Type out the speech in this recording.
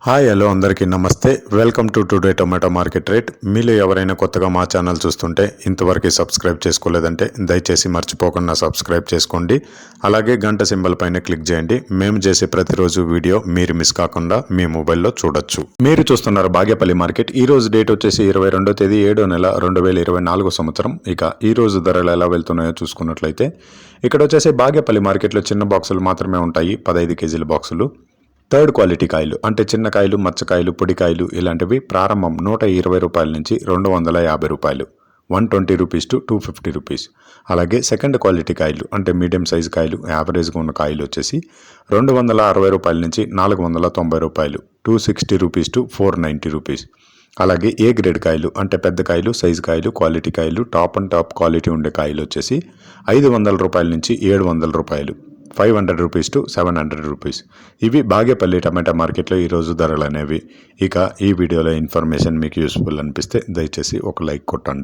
Hi hello అందరికీ నమస్తే. Welcome to today tomato market rate. మీలో ఎవరైనా కొత్తగా మా ఛానల్ చూస్తుంటే ఇంతవరకు సబ్స్క్రైబ్ చేసుకోలేదంటే దయచేసి మర్చిపోకుండా సబ్స్క్రైబ్ చేసుకోండి. అలాగే గంట సింబల్ పైన క్లిక్ చేయండి. మేము చేసే ప్రతిరోజు వీడియో మీరు మిస్ కాకుండా మీ మొబైల్లో చూడొచ్చు. మీరు చూస్తున్నారు బాగేపల్లి మార్కెట్. ఈ రోజు డేట్ వచ్చేసి 22వ తేదీ 7వ నెల 2024 సంవత్సరం. ఇక ఈ రోజు ధరలు ఎలా వెళ్తున్నాయో చూసుకున్నట్లయితే ఇక్కడ వచ్చేసి బాగేపల్లి మార్కెట్లో చిన్న బాక్సులు మాత్రమే ఉంటాయి. 15 కేజీల బాక్సులు. థర్డ్ క్వాలిటీ కాయలు అంటే చిన్న కాయలు, మచ్చకాయలు, పొడికాయలు ఇలాంటివి ప్రారంభం 120 రూపాయల నుంచి 250 రూపాయలు, 120 రూపీస్ టు 250 రూపీస్. అలాగే సెకండ్ క్వాలిటీ కాయలు అంటే మీడియం సైజు కాయలు, యావరేజ్గా ఉన్న కాయలు వచ్చేసి 260 రూపాయల నుంచి 490 రూపాయలు, 260 రూపీస్ టు 490 రూపీస్. అలాగే ఏ గ్రేడ్ కాయలు అంటే పెద్ద కాయలు, సైజు కాయలు, క్వాలిటీ కాయలు, టాప్ అండ్ టాప్ క్వాలిటీ ఉండే కాయలు వచ్చేసి 500 రూపాయల నుంచి 700 రూపాయలు, 500 రూపీస్ టు 700 రూపీస్. ఇవి బాగేపల్లి టమాటా మార్కెట్లో ఈరోజు ధరలు అనేవి. ఇక ఈ వీడియోలో ఇన్ఫర్మేషన్ మీకు యూస్ఫుల్ అనిపిస్తే దయచేసి ఒక లైక్ కొట్టండి.